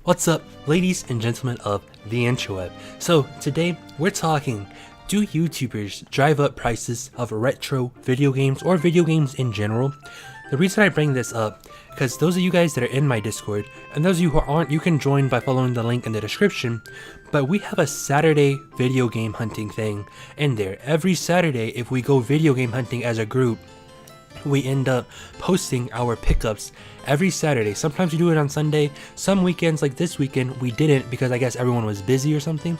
What's up, ladies and gentlemen of the interweb? So today we're talking, do YouTubers drive up prices of retro video games or video games in general? The reason I bring this up, because those of you guys that are in my Discord, and those of you who aren't, you can join by following the link in the description, but we have a Saturday video game hunting thing in there. Every Saturday, if we go video game hunting as a group, we end up posting our pickups every Saturday. Sometimes we do it on Sunday. Some weekends, like this weekend, we didn't because I guess everyone was busy or something.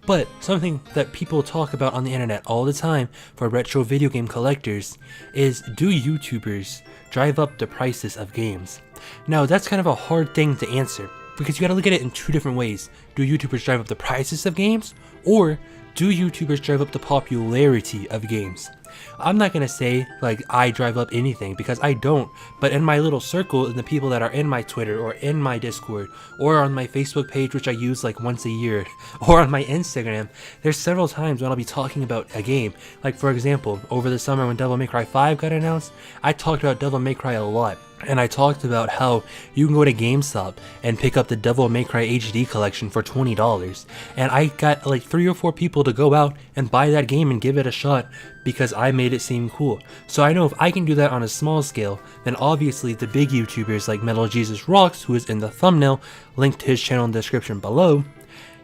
But something that people talk about on the internet all the time for retro video game collectors is, do YouTubers drive up the prices of games? Now that's kind of a hard thing to answer because you gotta look at it in two different ways. Do YouTubers drive up the prices of games, or do YouTubers drive up the popularity of games? I'm not gonna say like I drive up anything because I don't, but in my little circle and the people that are in my Twitter or in my Discord or on my Facebook page, which I use like once a year, or on my Instagram, there's several times when I'll be talking about a game. Like for example, over the summer when Devil May Cry 5 got announced, I talked about Devil May Cry a lot. And I talked about how you can go to GameStop and pick up the Devil May Cry HD collection for $20. And I got like 3 or 4 people to go out and buy that game and give it a shot because I made it seem cool. So I know if I can do that on a small scale, then obviously the big YouTubers like Metal Jesus Rocks, who is in the thumbnail, linked to his channel in the description below,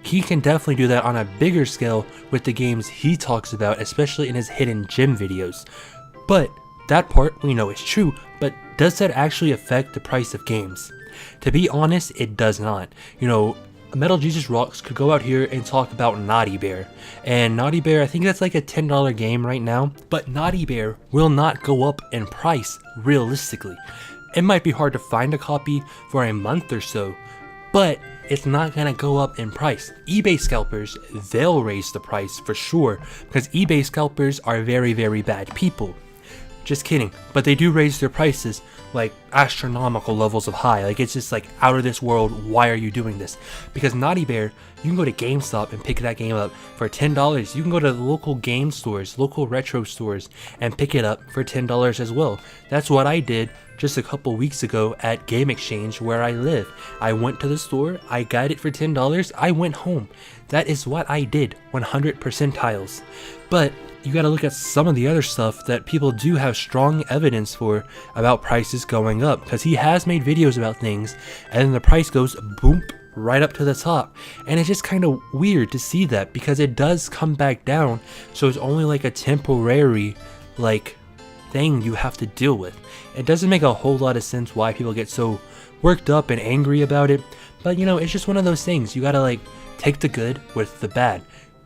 he can definitely do that on a bigger scale with the games he talks about, especially in his hidden gem videos. But that part we know is true, but does that actually affect the price of games? To be honest, it does not. You know, Metal Jesus Rocks could go out here and talk about Naughty Bear. And Naughty Bear, I think that's like a $10 game right now, but Naughty Bear will not go up in price realistically. It might be hard to find a copy for a month or so, but it's not gonna go up in price. eBay scalpers, they'll raise the price for sure, because eBay scalpers are very, very bad people. Just kidding, but they do raise their prices like astronomical levels of high. Like it's just like out of this world. Why are you doing this? Because Naughty Bear, you can go to GameStop and pick that game up for $10. You can go to local game stores, local retro stores, and pick it up for $10 as well. That's what I did just a couple weeks ago at Game Exchange where I live. I went to the store, I got it for $10, I went home. That is what I did, 100 percentiles. But you gotta look at some of the other stuff that people do have strong evidence for about prices going up, because he has made videos about things and then the price goes boom right up to the top, and it's just kind of weird to see that because it does come back down. So it's only like a temporary like thing you have to deal with. It doesn't make a whole lot of sense why people get so worked up and angry about it, but you know, it's just one of those things. You gotta like take the good with the bad.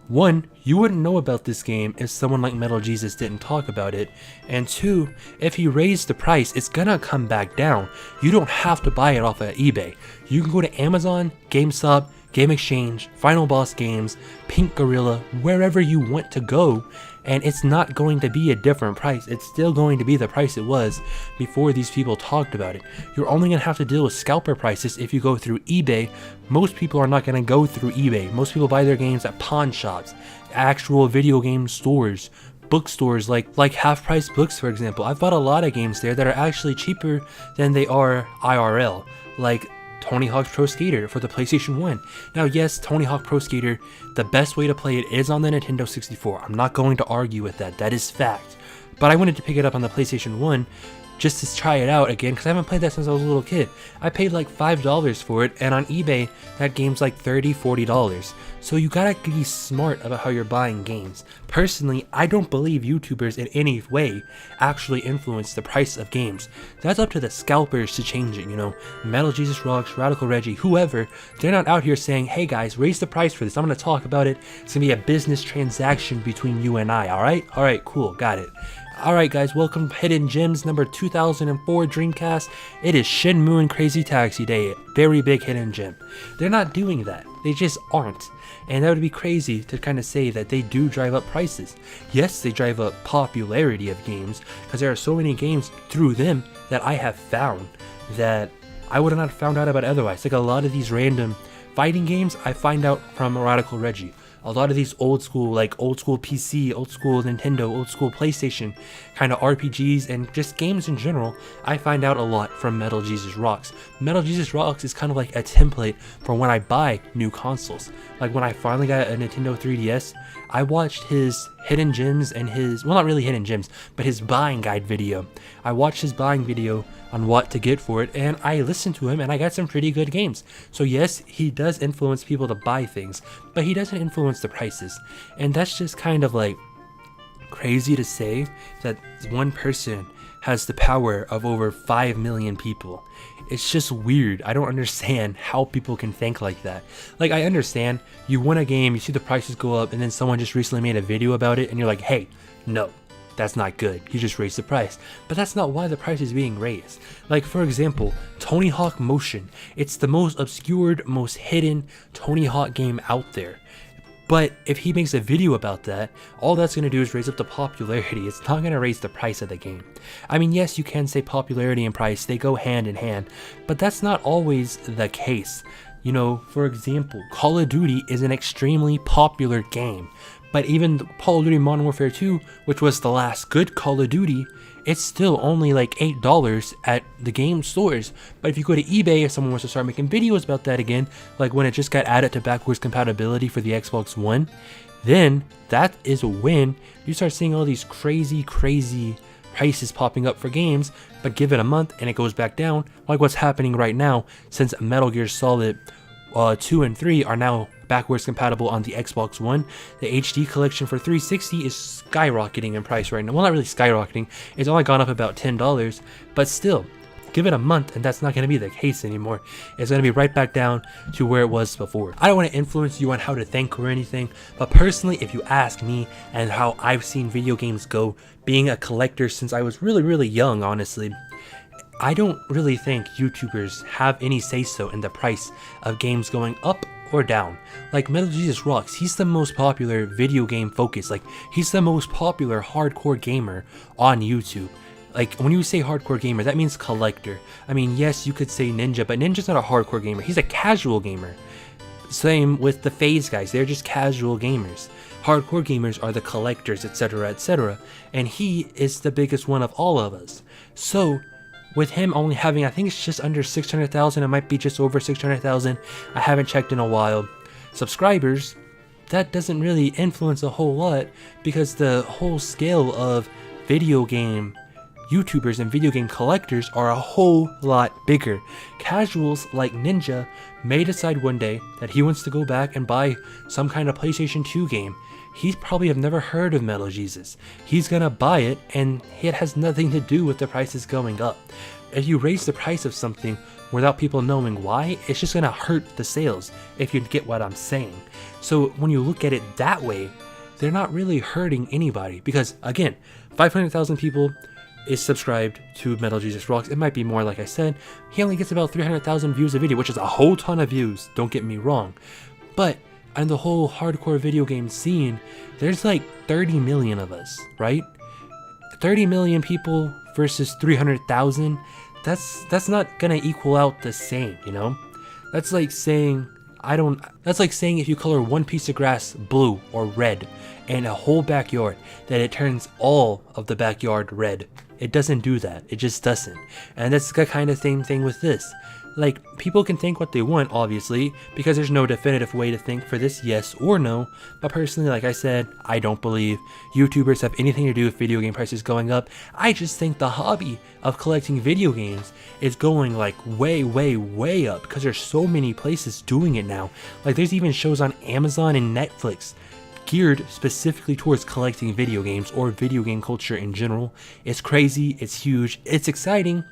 One, you wouldn't know about this game if someone like Metal Jesus didn't talk about it, and two, if he raised the price, it's gonna come back down. You don't have to buy it off of eBay. You can go to Amazon, GameStop, Game Exchange, Final Boss Games, Pink Gorilla, wherever you want to go, and it's not going to be a different price. It's still going to be the price it was before these people talked about it. You're only going to have to deal with scalper prices if you go through eBay. Most people are not going to go through eBay. Most people buy their games at pawn shops, actual video game stores, bookstores like Half Price Books, for example. I've bought a lot of games there that are actually cheaper than they are IRL, like Tony Hawk's Pro Skater for the PlayStation 1. Now yes, Tony Hawk Pro Skater, the best way to play it is on the Nintendo 64. I'm not going to argue with that, that is fact. But I wanted to pick it up on the PlayStation 1 just to try it out again, because I haven't played that since I was a little kid. I paid like $5 for it, and on eBay, that game's like $30, $40. So you gotta be smart about how you're buying games. Personally, I don't believe YouTubers in any way actually influence the price of games. That's up to the scalpers to change it, you know. Metal Jesus Rocks, Radical Reggie, whoever, they're not out here saying, hey guys, raise the price for this, I'm gonna talk about it, it's gonna be a business transaction between you and I, alright? Alright, cool, got it. Alright guys, welcome to Hidden Gems number 2004 Dreamcast. It is Shenmue and Crazy Taxi Day, very big hidden gem. They're not doing that, they just aren't. And that would be crazy to kind of say that they do drive up prices. Yes, they drive up popularity of games, because there are so many games through them that I have found that I would have not found out about otherwise. Like a lot of these random fighting games, I find out from Radical Reggie. a lot of these old school PC, old school Nintendo, old school PlayStation kind of RPGs and just games in general, I find out a lot from Metal Jesus Rocks. Metal Jesus Rocks is kind of like a template for when I buy new consoles. Like when I finally got a Nintendo 3DS, I watched his hidden gems and his, well, not really hidden gems, but his buying guide video. I watched his buying video on what to get for it, and I listened to him, and I got some pretty good games. So yes, he does influence people to buy things, but he doesn't influence the prices. And that's just kind of like crazy to say that one person has the power of over 5 million people. It's just weird. I don't understand how people can think like that. Like, I understand you win a game, you see the prices go up, and then someone just recently made a video about it, and you're like, hey, no, that's not good. You just raised the price. But that's not why the price is being raised. Like, for example, Tony Hawk Motion. It's the most obscured, most hidden Tony Hawk game out there. But if he makes a video about that, all that's going to do is raise up the popularity. It's not going to raise the price of the game. I mean, yes, you can say popularity and price, they go hand in hand, but that's not always the case. You know, for example, Call of Duty is an extremely popular game, but even Call of Duty Modern Warfare 2, which was the last good Call of Duty, it's still only like $8 at the game stores. But if you go to eBay, if someone wants to start making videos about that again, like when it just got added to backwards compatibility for the Xbox One, then that is a win. You start seeing all these crazy prices popping up for games, but give it a month and it goes back down, like what's happening right now, since Metal Gear Solid 2 and 3 are now backwards compatible on the Xbox One. The HD collection for 360 is skyrocketing in price right now. Well, not really skyrocketing, it's only gone up about $10, but still, give it a month and that's not going to be the case anymore. It's going to be right back down to where it was before. I don't want to influence you on how to think or anything, but personally, if you ask me and how I've seen video games go, being a collector since I was really young, honestly, I don't really think YouTubers have any say-so in the price of games going up or down. Like Metal Jesus Rocks, he's the most popular video game focus. Like, he's the most popular hardcore gamer on YouTube. Like, when you say hardcore gamer, that means collector. I mean, yes, you could say Ninja, but Ninja's not a hardcore gamer. He's a casual gamer. Same with the FaZe guys. They're just casual gamers. Hardcore gamers are the collectors, etc., etc. And he is the biggest one of all of us. So, with him only having, I think it's just under 600,000, it might be just over 600,000, I haven't checked in a while, subscribers, that doesn't really influence a whole lot, because the whole scale of video game YouTubers and video game collectors are a whole lot bigger. Casuals like Ninja may decide one day that he wants to go back and buy some kind of PlayStation 2 game. He probably have never heard of Metal Jesus. He's gonna buy it, and it has nothing to do with the prices going up. If you raise the price of something without people knowing why, it's just gonna hurt the sales, if you get what I'm saying. So when you look at it that way, they're not really hurting anybody, because again, 500,000 people is subscribed to Metal Jesus Rocks. It might be more, like I said. He only gets about 300,000 views a video, which is a whole ton of views, don't get me wrong. But in the whole hardcore video game scene, there's like 30 million of us, right? 30 million people versus 300,000, that's not gonna equal out the same, you know? That's like saying, that's like saying if you color one piece of grass blue or red and a whole backyard, that it turns all of the backyard red. It doesn't do that. It just doesn't. And that's the kind of same thing with this. Like, people can think what they want, obviously, because there's no definitive way to think for this yes or no, but personally, like I said, I don't believe YouTubers have anything to do with video game prices going up. I just think the hobby of collecting video games is going like way up, because there's so many places doing it now. Like, there's even shows on Amazon and Netflix geared specifically towards collecting video games or video game culture in general. It's crazy, it's huge, it's exciting,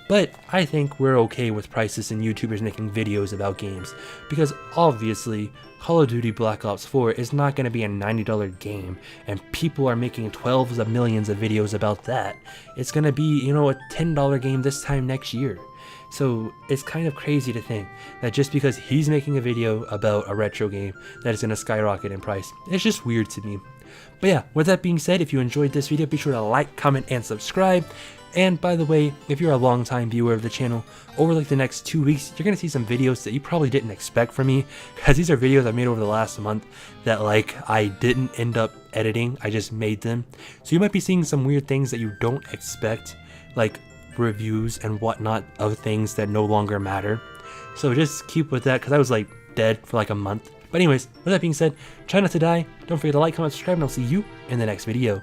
but I think we're okay with prices and YouTubers making videos about games, because obviously Call of Duty Black Ops 4 is not going to be a $90 game and people are making 12s of millions of videos about that. It's going to be, you know, a $10 game this time next year. So it's kind of crazy to think that just because he's making a video about a retro game, that is going to skyrocket in price. It's just weird to me. But yeah, with that being said, if you enjoyed this video, be sure to like, comment, and subscribe. And by the way, if you're a long-time viewer of the channel, over like the next 2 weeks, you're gonna see some videos that you probably didn't expect from me, because these are videos I made over the last month that like I didn't end up editing, I just made them. So you might be seeing some weird things that you don't expect, like reviews and whatnot of things that no longer matter. So just keep with that, because I was like dead for like a month. But anyways, with that being said, try not to die, don't forget to like, comment, subscribe, and I'll see you in the next video.